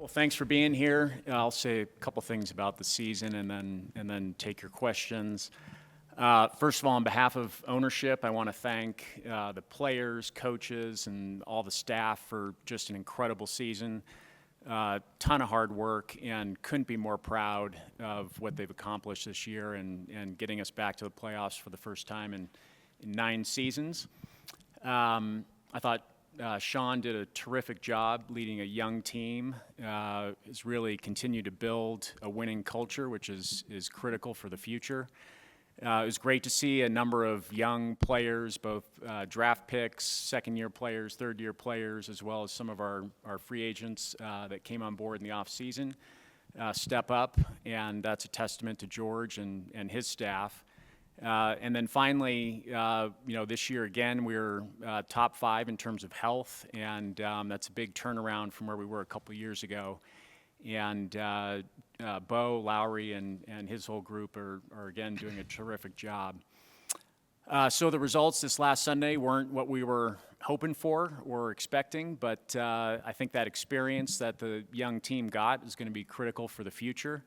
Well, thanks for being here. I'll say a couple things about the season and then take your questions. First of all, on behalf of ownership, I want to thank the players, coaches, and all the staff for just an incredible season. Ton of hard work, and couldn't be more proud of what they've accomplished this year and getting us back to the playoffs for the first time in 9 seasons. I thought Sean did a terrific job leading a young team. Has really continued to build a winning culture, which is critical for the future. It was great to see a number of young players, both draft picks, second-year players, third-year players, as well as some of our free agents that came on board in the offseason step up, and that's a testament to George and his staff. And then finally, this year again, we're top 5 in terms of health, and that's a big turnaround from where we were a couple of years ago. And Bo, Lowry, and his whole group are again doing a terrific job. So the results this last Sunday weren't what we were hoping for or expecting, but I think that experience that the young team got is going to be critical for the future.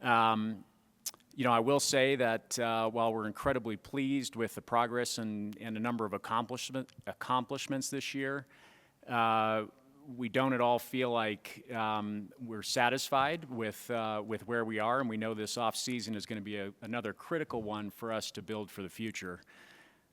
I will say that while we're incredibly pleased with the progress and a number of accomplishments this year, we don't at all feel like we're satisfied with where we are, and we know this offseason is going to be another critical one for us to build for the future.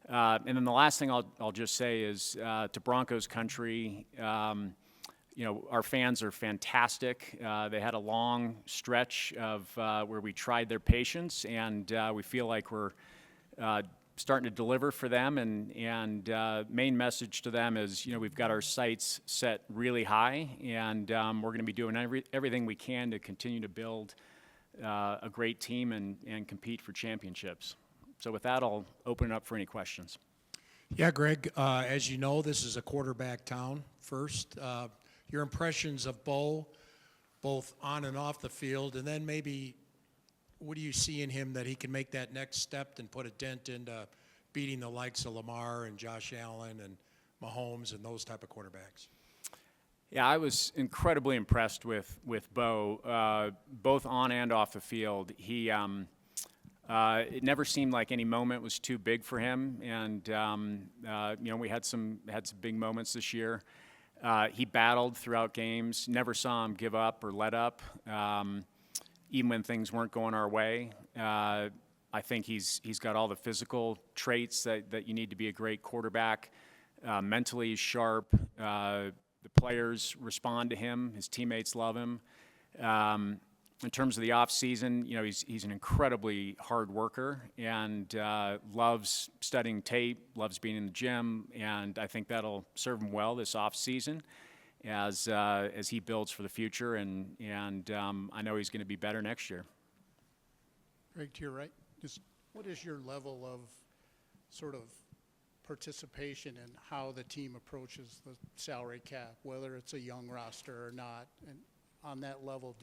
And then the last thing I'll just say is to Broncos country, our fans are fantastic. They had a long stretch of where we tried their patience, and we feel like we're starting to deliver for them. And main message to them is, we've got our sights set really high, and we're going to be doing everything we can to continue to build a great team and compete for championships. So with that, I'll open it up for any questions. Yeah, Greg, as you know, this is a quarterback town first. Your impressions of Bo, both on and off the field, and then maybe what do you see in him that he can make that next step and put a dent into beating the likes of Lamar and Josh Allen and Mahomes and those type of quarterbacks? Yeah, I was incredibly impressed with Bo, both on and off the field. He it never seemed like any moment was too big for him, and we had some big moments this year. He battled throughout games, never saw him give up or let up, even when things weren't going our way. I think he's got all the physical traits that you need to be a great quarterback. Mentally, he's sharp. The players respond to him. His teammates love him. In terms of the offseason, he's an incredibly hard worker and loves studying tape, loves being in the gym, and I think that'll serve him well this offseason as he builds for the future, and I know he's going to be better next year. Greg, to your right, what is your level of sort of participation in how the team approaches the salary cap, whether it's a young roster or not? And on that level,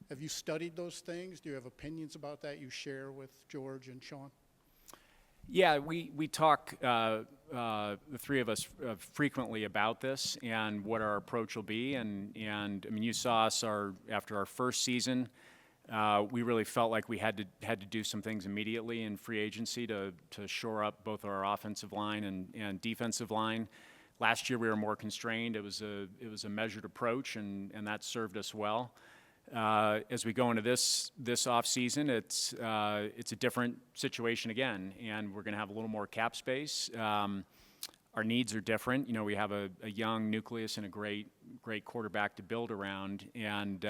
have you studied those things? Do you have opinions about that you share with George and Sean? Yeah, we talk, the three of us, frequently about this and what our approach will be. And I mean, you saw us after our first season. We really felt like we had to do some things immediately in free agency to shore up both our offensive line and defensive line. Last year we were more constrained. It was a measured approach, and that served us well. As we go into this off season, it's a different situation again, and we're going to have a little more cap space. Our needs are different. We have a young nucleus and a great quarterback to build around, and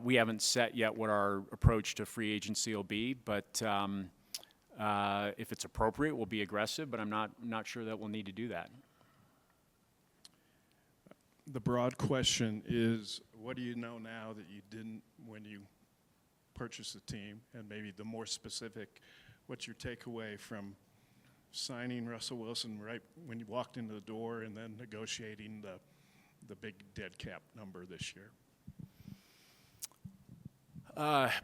we haven't set yet what our approach to free agency will be. But if it's appropriate, we'll be aggressive. But I'm not sure that we'll need to do that. The broad question is, what do you know now that you didn't when you purchased the team? And maybe the more specific, what's your takeaway from signing Russell Wilson right when you walked into the door and then negotiating the big dead cap number this year?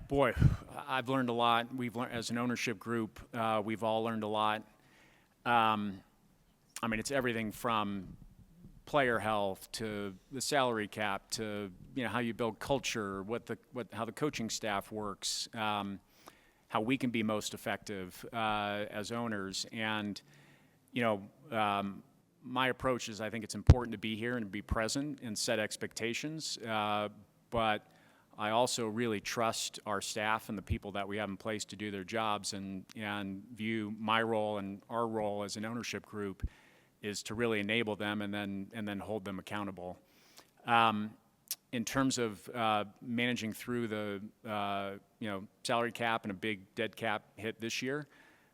Boy, I've learned a lot. As an ownership group, we've all learned a lot. It's everything from player health to the salary cap to how you build culture, how the coaching staff works, how we can be most effective as owners. And my approach is I think it's important to be here and be present and set expectations, but I also really trust our staff and the people that we have in place to do their jobs, and view my role and our role as an ownership group is to really enable them and then hold them accountable. In terms of managing through the salary cap and a big dead cap hit this year,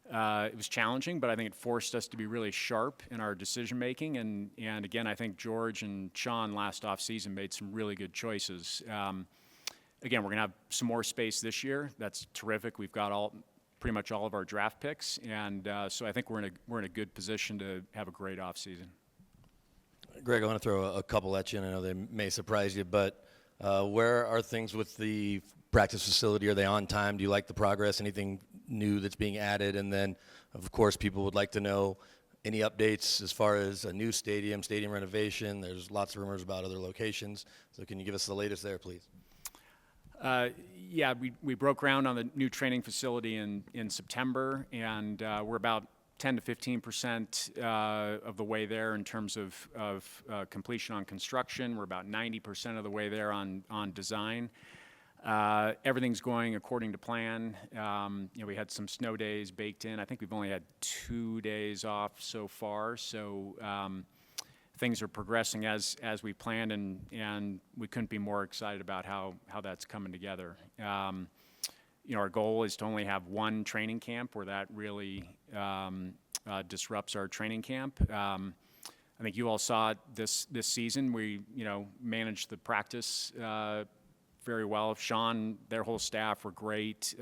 it was challenging, but I think it forced us to be really sharp in our decision making. And again, I think George and Sean last offseason made some really good choices. Again, we're going to have some more space this year. That's terrific. We've got pretty much all of our draft picks, and so I think we're in a good position to have a great offseason. Greg, I want to throw a couple at you, and I know they may surprise you, but where are things with the practice facility? Are they on time? Do you like the progress? Anything new that's being added? And then, of course, people would like to know any updates as far as a new stadium renovation. There's lots of rumors about other locations. So can you give us the latest there, please? Yeah, we broke ground on the new training facility in September, and we're about 10 to 15% of the way there in terms of completion on construction. We're about 90% of the way there on design. Everything's going according to plan. We had some snow days baked in. I think we've only had 2 days off so far, so things are progressing as we planned, and we couldn't be more excited about how that's coming together. Our goal is to only have one training camp where that really disrupts our training camp. I think you all saw it this season. We managed the practice very well. Sean, their whole staff were great.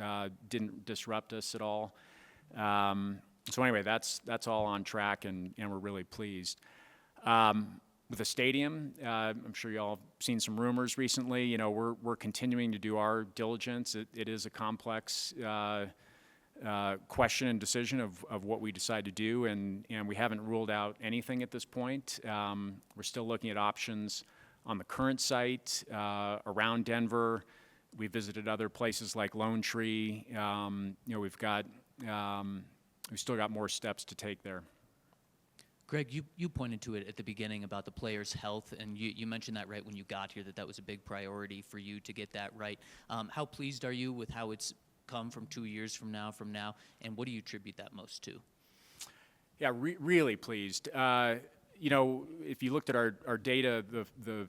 Didn't disrupt us at all. So anyway, that's all on track, and we're really pleased. With the stadium, I'm sure you all have seen some rumors recently. We're continuing to do our diligence. It is a complex question and decision of what we decide to do, and we haven't ruled out anything at this point. We're still looking at options on the current site around Denver. We visited other places like Lone Tree. We've still got more steps to take there. Greg, you pointed to it at the beginning about the players' health, and you mentioned that right when you got here, that was a big priority for you to get that right. How pleased are you with how it's come from 2 years from now, and what do you attribute that most to? Yeah, really pleased. If you looked at our data, the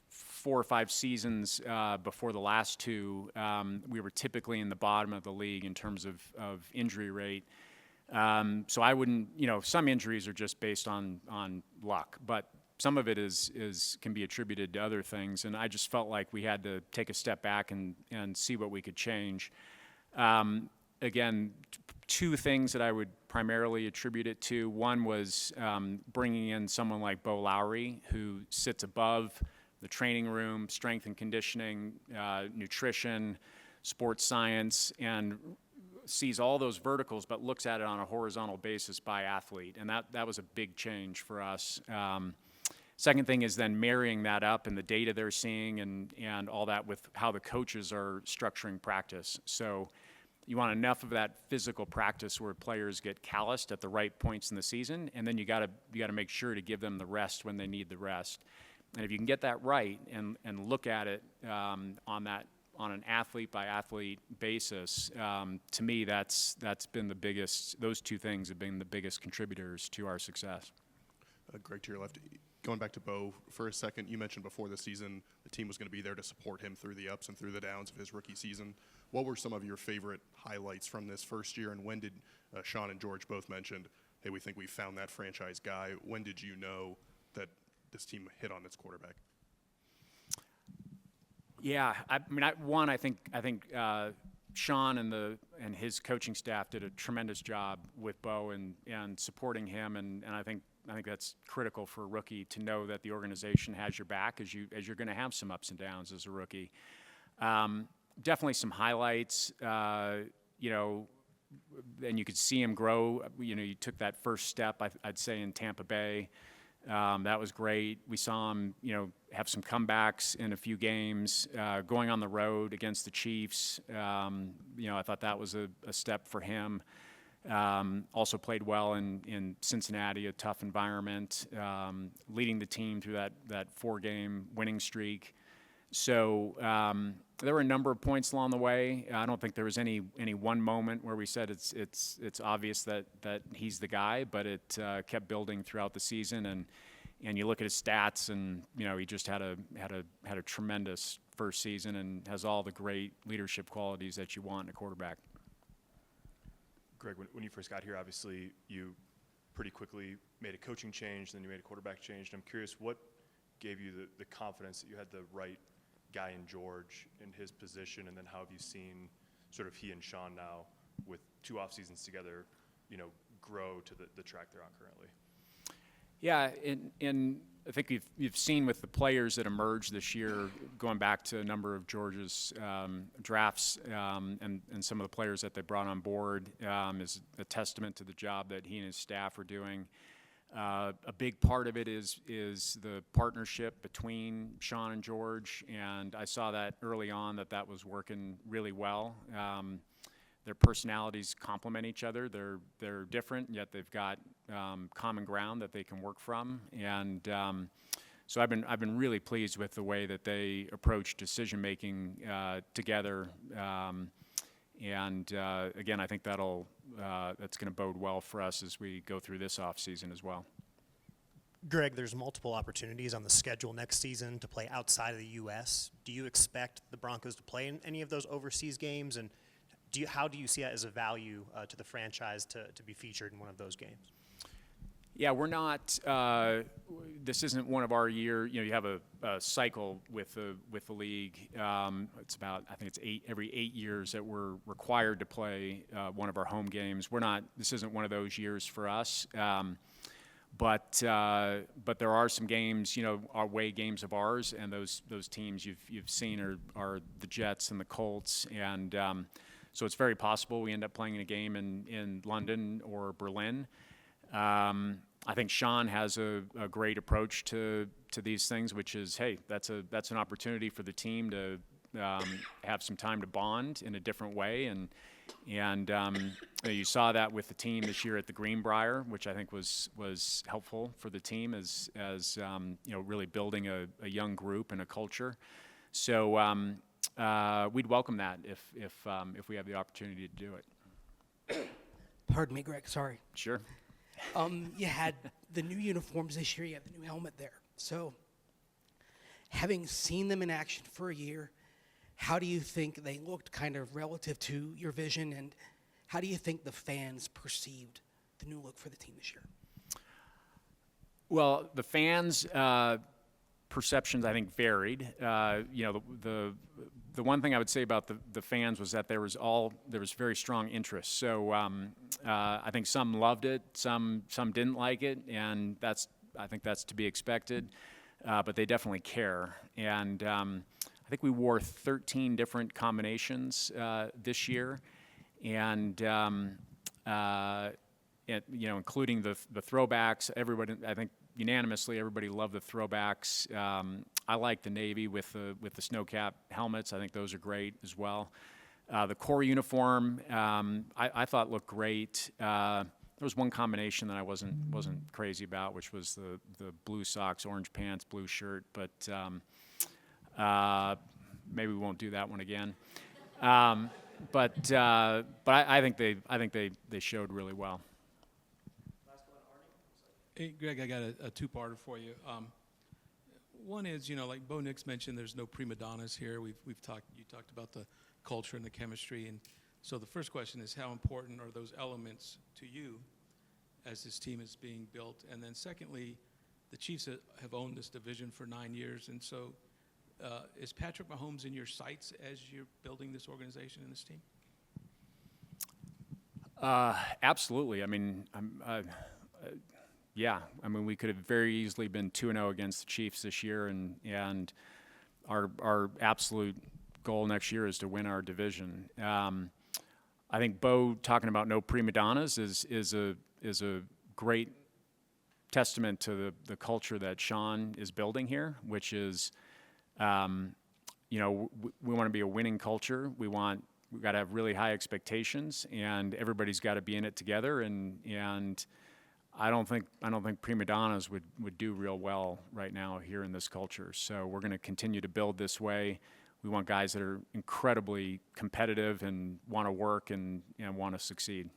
4 or 5 seasons before the last two, we were typically in the bottom of the league in terms of injury rate. So I wouldn't, some injuries are just based on luck, but some of it can be attributed to other things, and I just felt like we had to take a step back and see what we could change. Again, 2 things that I would primarily attribute it to. One was bringing in someone like Bo Lowry, who sits above the training room, strength and conditioning, nutrition, sports science, and sees all those verticals, but looks at it on a horizontal basis by athlete, and that was a big change for us. Second thing is then marrying that up and the data they're seeing and all that with how the coaches are structuring practice. So you want enough of that physical practice where players get calloused at the right points in the season, and then you got to make sure to give them the rest when they need the rest. And if you can get that right and look at it on an athlete by athlete basis, to me that's been the biggest. Those 2 things have been the biggest contributors to our success. Greg, to your left, going back to Bo for a second, you mentioned before the season the team was going to be there to support him through the ups and through the downs of his rookie season. What were some of your favorite highlights from this first year, and when did Sean and George both mentioned, hey, we think we found that franchise guy? When did you know that this team hit on its quarterback? Yeah, I think Sean and his coaching staff did a tremendous job with Bo and supporting him, and I think that's critical for a rookie to know that the organization has your back as you're going to have some ups and downs as a rookie. Definitely some highlights, and you could see him grow. You took that first step, I'd say, in Tampa Bay. That was great. We saw him, have some comebacks in a few games, going on the road against the Chiefs. I thought that was a step for him. Also played well in Cincinnati, a tough environment, leading the team through that 4-game winning streak. So there were a number of points along the way. I don't think there was any one moment where we said it's obvious that he's the guy, but it kept building throughout the season. And you look at his stats, and he just had a tremendous first season and has all the great leadership qualities that you want in a quarterback. Greg, when you first got here, obviously you pretty quickly made a coaching change, then you made a quarterback change. And I'm curious, what gave you the confidence that you had the right guy in George in his position, and then how have you seen sort of he and Sean now with 2 off seasons together, grow to the track they're on currently? Yeah, and I think you've seen with the players that emerged this year, going back to a number of Georgia's drafts, and some of the players that they brought on board is a testament to the job that he and his staff are doing. A big part of it is the partnership between Sean and George, and I saw that early on that was working really well. Their personalities complement each other. They're different, yet they've got common ground that they can work from. And so I've been really pleased with the way that they approach decision making together. And again, I think that's going to bode well for us as we go through this offseason as well. Greg, there's multiple opportunities on the schedule next season to play outside of the U.S. Do you expect the Broncos to play in any of those overseas games? And how do you see that as a value to the franchise to be featured in one of those games? Yeah, we're not. This isn't one of our year. You have a cycle with the league. It's about, I think it's every 8 years that we're required to play one of our home games. We're not. This isn't one of those years for us. But there are some games, our away games of ours, and those teams you've seen are the Jets and the Colts, and so it's very possible we end up playing in a game in London or Berlin. I think Sean has a great approach to these things, which is, hey, that's an opportunity for the team to have some time to bond in a different way, and you saw that with the team this year at the Greenbrier, which I think was helpful for the team as really building a young group and a culture. So we'd welcome that if we have the opportunity to do it. Pardon me, Greg, sorry. Sure. You had the new uniforms this year, you have the new helmet there. So having seen them in action for a year, how do you think they looked kind of relative to your vision, and how do you think the fans perceived the new look for the team this year? Well, the fans' perceptions, I think, varied. The one thing I would say about the fans was that there was very strong interest. So I think some loved it, some didn't like it, and I think that's to be expected. But they definitely care, and I think we wore 13 different combinations this year, and including the throwbacks. Everybody, I think, unanimously, everybody loved the throwbacks. I like the navy with the snow cap helmets. I think those are great as well. The core uniform, I thought looked great. There was one combination that I wasn't crazy about, which was the blue socks, orange pants, blue shirt. But maybe we won't do that one again. But I think they showed really well. Hey, Greg, I got a two-parter for you. One is, like Bo Nix mentioned, there's no prima donnas here. You talked about the culture and the chemistry, and so the first question is, how important are those elements to you as this team is being built? And then secondly, the Chiefs have owned this division for 9 years, and so is Patrick Mahomes in your sights as you're building this organization and this team? Absolutely. I mean, yeah. I mean, we could have very easily been 2-0 against the Chiefs this year, and our absolute goal next year is to win our division. I think Bo talking about no prima donnas is a great testament to the culture that Sean is building here, which is, we want to be a winning culture. We've got to have really high expectations, and everybody's got to be in it together. And I don't think prima donnas would do real well right now here in this culture. So we're going to continue to build this way. We want guys that are incredibly competitive and want to work and want to succeed.